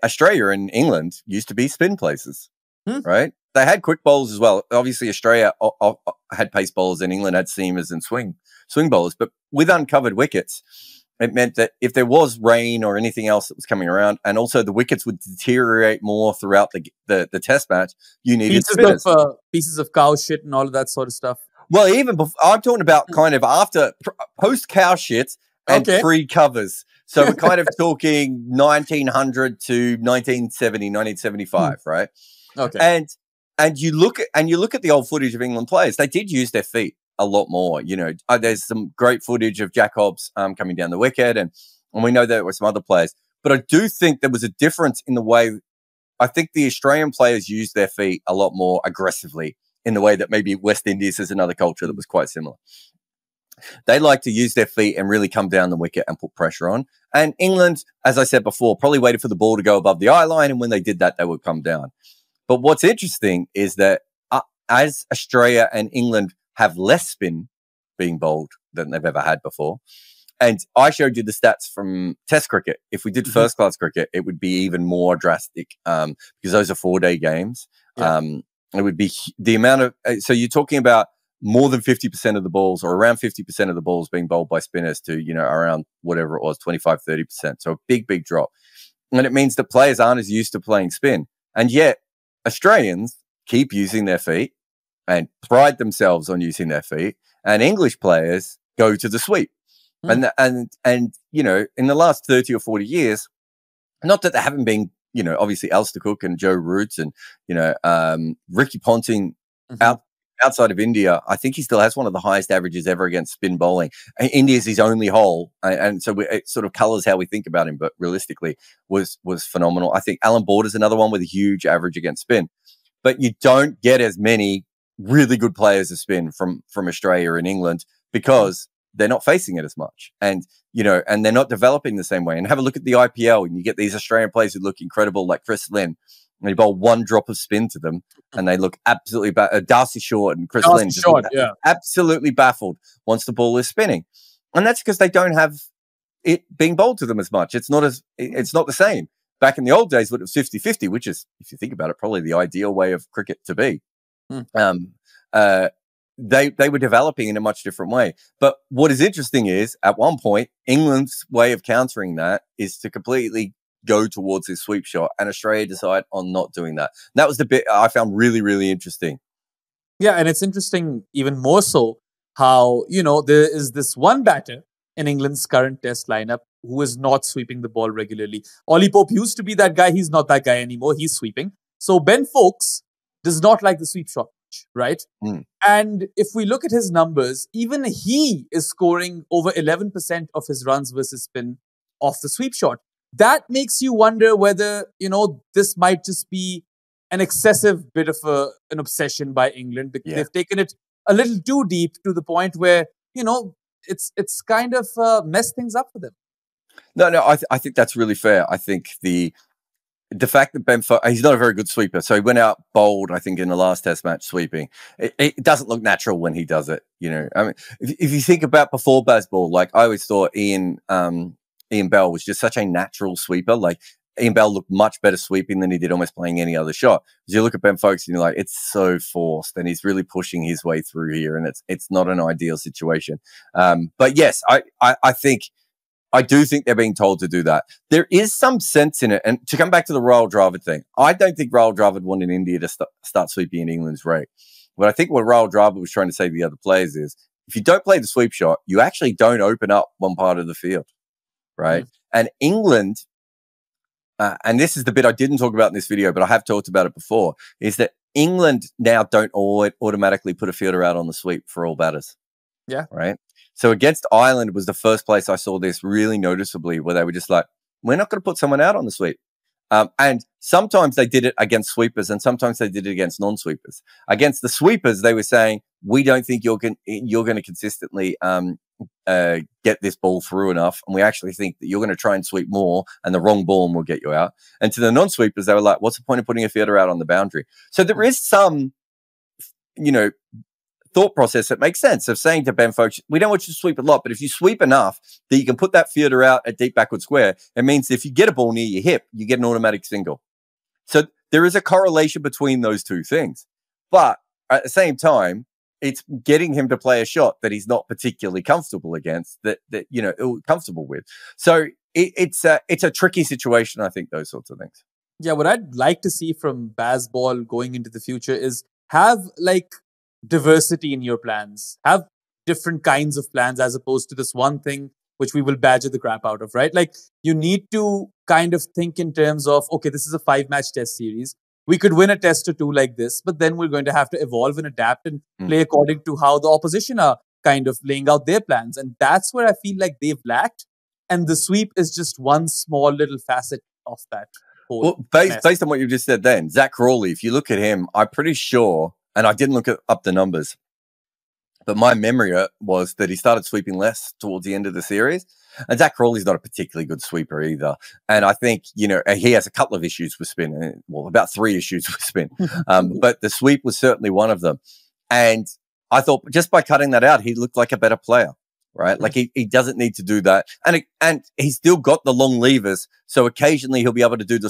[SPEAKER 1] Australia and England used to be spin places, right? They had quick bowlers as well. Obviously, Australia had pace bowlers and England had seamers and swing bowlers. But with uncovered wickets, it meant that if there was rain or anything else that was coming around, and also the wickets would deteriorate more throughout the test match, you needed
[SPEAKER 2] pieces of cow shit and all of that sort of stuff.
[SPEAKER 1] Well, I'm talking about kind of after post cow shit and pre-covers. So we're kind of talking 1900 to 1970, 1975, right?
[SPEAKER 2] Okay.
[SPEAKER 1] And you look at the old footage of England players, they did use their feet a lot more. There's some great footage of Jack Hobbs coming down the wicket, and we know there were some other players. But I do think there was a difference in the way, I think the Australian players used their feet a lot more aggressively in the way that maybe West Indies is another culture that was quite similar. They like to use their feet and really come down the wicket and put pressure on. And England, as I said before, probably waited for the ball to go above the eye line, and when they did that, they would come down. But what's interesting is that as Australia and England have less spin being bowled than they've ever had before, and I showed you the stats from Test cricket. If we did first-class cricket, it would be even more drastic because those are 4-day games. Yeah. It would be the amount of so you're talking about more than 50% of the balls, or around 50% of the balls being bowled by spinners to, around whatever it was, 25, 30%. So a big, big drop. And it means that players aren't as used to playing spin. And yet Australians keep using their feet and pride themselves on using their feet. And English players go to the sweep. And in the last 30 or 40 years, not that there haven't been, obviously Alistair Cook and Joe Root and, Ricky Ponting outside of India, I think he still has one of the highest averages ever against spin bowling. India's his only hole, and so it sort of colours how we think about him, but realistically was phenomenal. I think Alan Border's another one with a huge average against spin. But you don't get as many really good players of spin from Australia and England because they're not facing it as much. And, and they're not developing the same way. And have a look at the IPL, and you get these Australian players who look incredible, like Chris Lynn. And you bowl one drop of spin to them, and they look absolutely Darcy Short and Chris Lynn just absolutely baffled once the ball is spinning, and that's because they don't have it being bowled to them as much. It's not the same. Back in the old days, when it was 50-50, which is, if you think about it, probably the ideal way of cricket to be. They were developing in a much different way. But what is interesting is, at one point, England's way of countering that is to completely go towards his sweep shot, and Australia decide on not doing that. And that was the bit I found really, really interesting.
[SPEAKER 2] Yeah, and it's interesting even more so how, there is this one batter in England's current test lineup who is not sweeping the ball regularly. Ollie Pope used to be that guy. He's not that guy anymore. He's sweeping. So Ben Foakes does not like the sweep shot much, right? And if we look at his numbers, even he is scoring over 11% of his runs versus spin off the sweep shot. That makes you wonder whether, this might just be an excessive bit of an obsession by England. They've taken it a little too deep to the point where, it's kind of messed things up for them.
[SPEAKER 1] No, I think that's really fair. I think the fact that Ben Foakes, he's not a very good sweeper. So he went out bowled, I think, in the last test match sweeping. It doesn't look natural when he does it, I mean, if you think about before Bazball, like I always thought Ian Bell was just such a natural sweeper. Like Ian Bell looked much better sweeping than he did almost playing any other shot. As you look at Ben Foakes and you're like, it's so forced and he's really pushing his way through here and it's not an ideal situation. But yes, I do think they're being told to do that. There is some sense in it. And to come back to the Rahul Dravid thing, I don't think Rahul Dravid wanted India to start sweeping in England's rate. But I think what Rahul Dravid was trying to say to the other players is, if you don't play the sweep shot, you actually don't open up one part of the field, right? And England, and this is the bit I didn't talk about in this video, but I have talked about it before, is that England now don't automatically put a fielder out on the sweep for all batters.
[SPEAKER 2] Yeah.
[SPEAKER 1] Right? So against Ireland was the first place I saw this really noticeably, where they were just like, we're not going to put someone out on the sweep. And sometimes they did it against sweepers and sometimes they did it against non-sweepers. Against the sweepers, they were saying, we don't think you're going to consistently get this ball through enough. And we actually think that you're going to try and sweep more and the wrong ball will get you out. And to the non-sweepers, they were like, what's the point of putting a fielder out on the boundary? So there is some, thought process that makes sense of saying to Ben Foakes, we don't want you to sweep a lot, but if you sweep enough that you can put that fielder out at deep backward square, it means if you get a ball near your hip, you get an automatic single. So there is a correlation between those two things. But at the same time, it's getting him to play a shot that he's not particularly comfortable against, comfortable with. So it's a tricky situation, I think, those sorts of things.
[SPEAKER 2] Yeah, what I'd like to see from Bazball going into the future is have diversity in your plans. Have different kinds of plans as opposed to this one thing which we will badger the crap out of, right? Like, you need to kind of think in terms of, okay, this is a 5-match test series. We could win a test or two like this, but then we're going to have to evolve and adapt and play according to how the opposition are kind of laying out their plans. And that's where I feel like they've lacked. And the sweep is just one small little facet of that whole
[SPEAKER 1] based on what you just said then, Zach Crawley, if you look at him, I'm pretty sure, and I didn't look up the numbers, but my memory was that he started sweeping less towards the end of the series. And Zach Crawley's not a particularly good sweeper either. And I think, he has a couple of issues with spin. Well, about 3 issues with spin. But the sweep was certainly one of them. And I thought just by cutting that out, he looked like a better player, right? Like he doesn't need to do that. And he's still got the long levers. So occasionally he'll be able to do the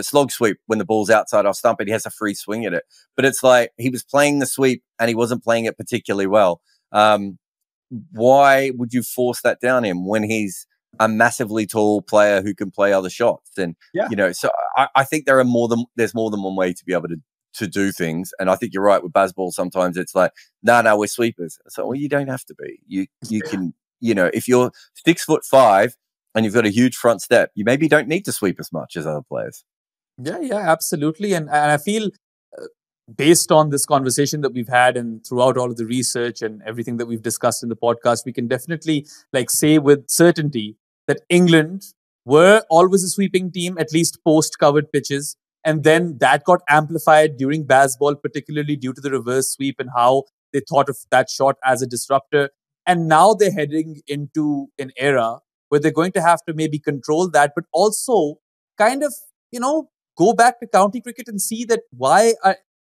[SPEAKER 1] slog sweep when the ball's outside off stump and he has a free swing at it. But it's like he was playing the sweep and he wasn't playing it particularly well. Why would you force that down him when he's a massively tall player who can play other shots? And, so I think there's more than one way to be able to do things. And I think you're right with Bazball. Sometimes it's like, no, we're sweepers. So, well, you don't have to be. You can, if you're 6'5" and you've got a huge front step, you maybe don't need to sweep as much as other players.
[SPEAKER 2] Yeah, absolutely. And I feel based on this conversation that we've had and throughout all of the research and everything that we've discussed in the podcast, we can definitely say with certainty that England were always a sweeping team, at least post-covered pitches. And then that got amplified during Bazball, particularly due to the reverse sweep and how they thought of that shot as a disruptor. And now they're heading into an era where they're going to have to maybe control that, but also kind of, go back to county cricket and see that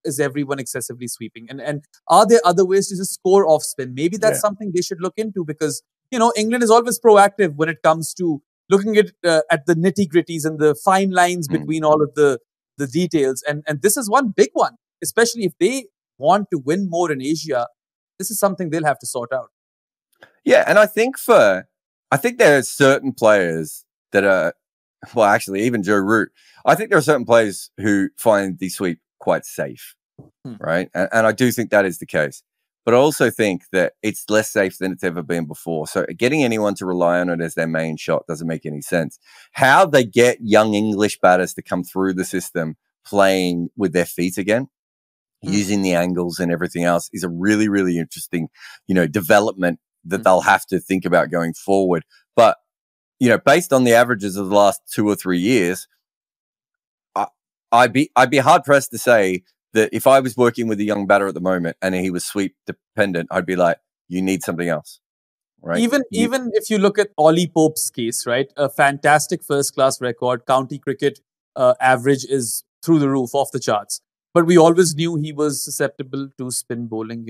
[SPEAKER 2] is everyone excessively sweeping? And are there other ways to just score off spin? Maybe that's something they should look into because, England is always proactive when it comes to looking at the nitty-gritties and the fine lines between all of the details. And this is one big one, especially if they want to win more in Asia. This is something they'll have to sort out.
[SPEAKER 1] Yeah, and I think there are certain players that are, well, actually, even Joe Root, I think there are certain players who find the sweep quite safe, right? And I do think that is the case. But I also think that it's less safe than it's ever been before. So getting anyone to rely on it as their main shot doesn't make any sense. How they get young English batters to come through the system playing with their feet again, using the angles and everything else, is a really, really interesting, development that they'll have to think about going forward. But, based on the averages of the last 2 or 3 years, I'd be hard pressed to say that if I was working with a young batter at the moment and he was sweep dependent, I'd be like, you need something else, right?
[SPEAKER 2] Even if you look at Ollie Pope's case, right? A fantastic first-class record. County cricket average is through the roof, off the charts. But we always knew he was susceptible to spin bowling,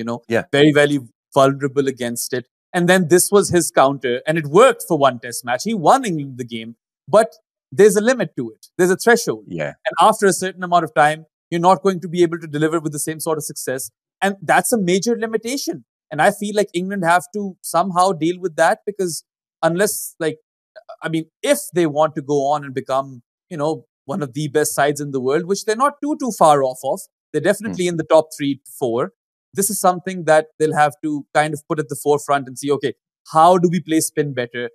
[SPEAKER 2] very, very vulnerable against it. And then this was his counter, and it worked for one test match. He won England the game, but there's a limit to it. There's a threshold.
[SPEAKER 1] Yeah.
[SPEAKER 2] And after a certain amount of time, you're not going to be able to deliver with the same sort of success. And that's a major limitation. And I feel like England have to somehow deal with that, because unless, if they want to go on and become, one of the best sides in the world, which they're not too far off of, they're definitely in the top 3 to 4. This is something that they'll have to kind of put at the forefront and see, okay, how do we play spin better?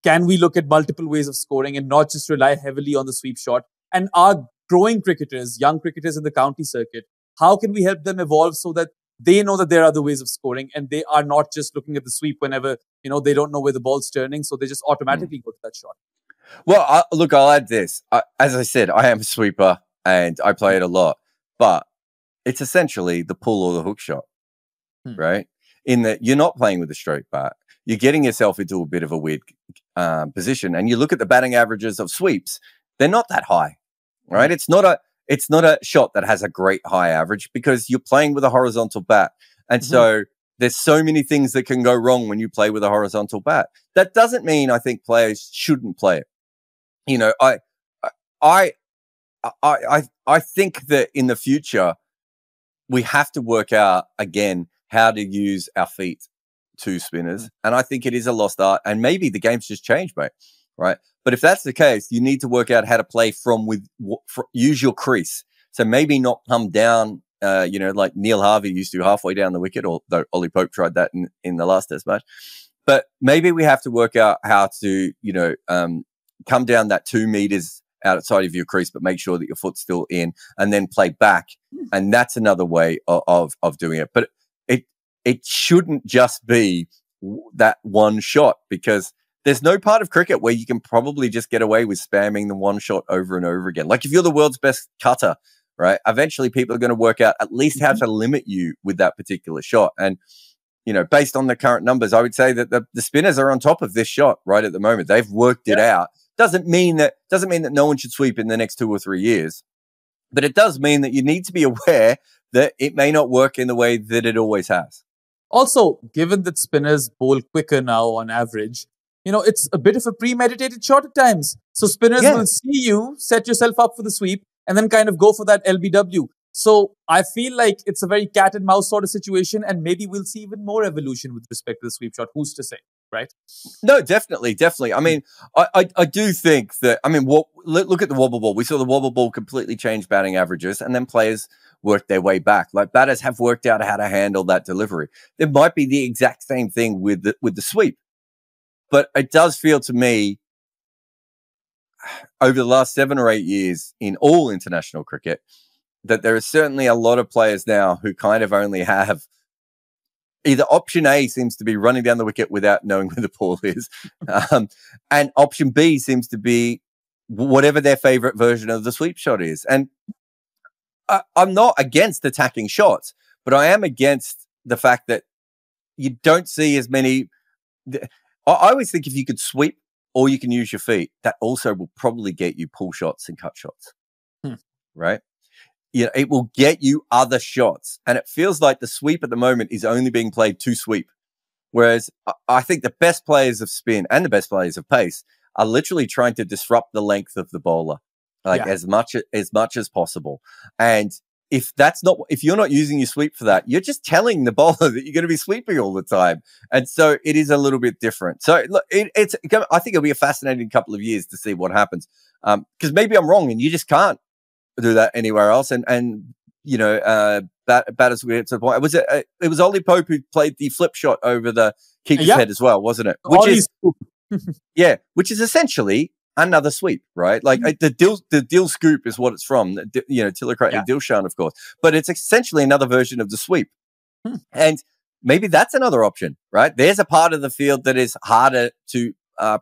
[SPEAKER 2] Can we look at multiple ways of scoring and not just rely heavily on the sweep shot? And our growing cricketers, young cricketers in the county circuit, how can we help them evolve so that they know that there are other ways of scoring and they are not just looking at the sweep whenever, they don't know where the ball's turning, so they just automatically go to that shot?
[SPEAKER 1] Well, I'll add this. As I said, I am a sweeper and I play it a lot, but it's essentially the pull or the hook shot, right? In that you're not playing with a straight bat. You're getting yourself into a bit of a weird position. And you look at the batting averages of sweeps, they're not that high, right? It's not a shot that has a great high average because you're playing with a horizontal bat. And so there's so many things that can go wrong when you play with a horizontal bat. That doesn't mean I think players shouldn't play it. I think that in the future, we have to work out again how to use our feet to spinners. And I think it is a lost art, and maybe the game's just changed, mate. Right. But if that's the case, you need to work out how to play use your crease. So maybe not come down, like Neil Harvey used to halfway down the wicket, although Ollie Pope tried that in the last test match. But maybe we have to work out how to, come down that 2 meters outside of your crease, but make sure that your foot's still in, and then play back. And that's another way of doing it. But it shouldn't just be that one shot, because there's no part of cricket where you can probably just get away with spamming the one shot over and over again. Like if you're the world's best cutter, right? Eventually people are going to work out at least how to limit you with that particular shot. And, based on the current numbers, I would say that the spinners are on top of this shot right at the moment. They've worked it out. Doesn't mean that no one should sweep in the next 2 or 3 years, but it does mean that you need to be aware that it may not work in the way that it always has.
[SPEAKER 2] Also, given that spinners bowl quicker now on average, it's a bit of a premeditated shot at times. So spinners will see you set yourself up for the sweep and then kind of go for that LBW. So I feel like it's a very cat and mouse sort of situation, and maybe we'll see even more evolution with respect to the sweep shot. Who's to say, right?
[SPEAKER 1] No, definitely. I mean, I do think that, look at the wobble ball. We saw the wobble ball completely change batting averages, and then players worked their way back. Like batters have worked out how to handle that delivery. There might be the exact same thing with the sweep, but it does feel to me over the last 7 or 8 years in all international cricket that there is certainly a lot of players now who kind of only have either option A seems to be running down the wicket without knowing where the ball is, and option B seems to be whatever their favorite version of the sweep shot is. And I'm not against attacking shots, but I am against the fact that you don't see as many. I always think if you could sweep or you can use your feet, that also will probably get you pull shots and cut shots, right? It will get you other shots. And it feels like the sweep at the moment is only being played to sweep. Whereas I think the best players of spin and the best players of pace are literally trying to disrupt the length of the bowler, as much as possible. And if you're not using your sweep for that, you're just telling the bowler that you're going to be sweeping all the time. And so it is a little bit different. So look, I think it'll be a fascinating couple of years to see what happens. Because maybe I'm wrong and you just can't do that anywhere else. And batters we had to the point. It was Ollie Pope who played the flip shot over the keeper's head as well, wasn't it? Which is essentially another sweep, right? Like the Dill scoop is what it's from. Tillercraton Dilshan, of course, but it's essentially another version of the sweep. And maybe that's another option, right? There's a part of the field that is harder to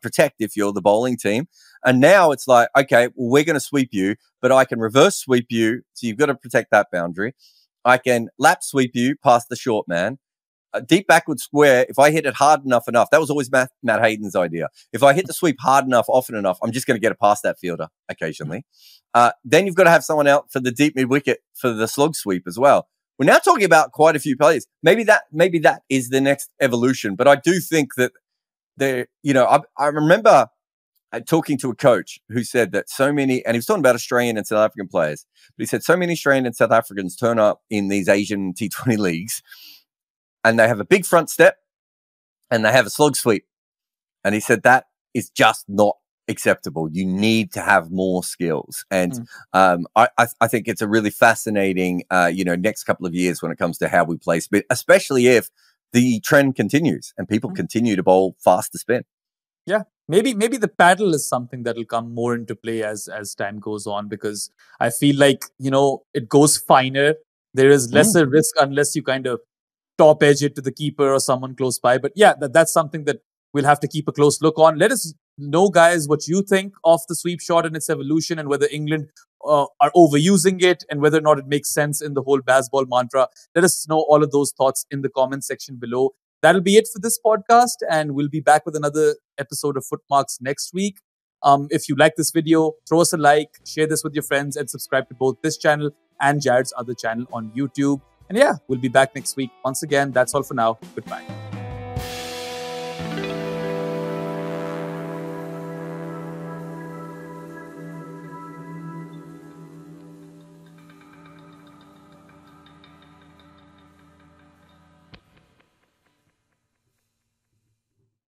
[SPEAKER 1] protect if you're the bowling team. And now it's like, okay, well, we're going to sweep you, but I can reverse sweep you. So you've got to protect that boundary. I can lap sweep you past the short man. A deep backward square, if I hit it hard enough, that was always Matt Hayden's idea. If I hit the sweep hard enough, often enough, I'm just going to get it past that fielder occasionally. Then you've got to have someone out for the deep mid wicket for the slog sweep as well. We're now talking about quite a few players. Maybe that is the next evolution. But I do think that I remember talking to a coach who said that so many, and he was talking about Australian and South African players, but he said so many Australian and South Africans turn up in these Asian T20 leagues and they have a big front step and they have a slog sweep. And he said that is just not acceptable. You need to have more skills. And I think it's a really fascinating, next couple of years when it comes to how we play spin, especially if the trend continues and people continue to bowl faster spin.
[SPEAKER 2] Yeah, maybe the paddle is something that will come more into play as time goes on, because I feel like, it goes finer. There is lesser risk unless you kind of top edge it to the keeper or someone close by. But yeah, that's something that we'll have to keep a close look on. Let us know, guys, what you think of the sweep shot and its evolution, and whether England are overusing it and whether or not it makes sense in the whole Bazball mantra. Let us know all of those thoughts in the comment section below. That'll be it for this podcast, and we'll be back with another episode of Footmarks next week. If you like this video, throw us a like, share this with your friends, and subscribe to both this channel and Jarrod's other channel on YouTube. And yeah, we'll be back next week. Once again, that's all for now. Goodbye.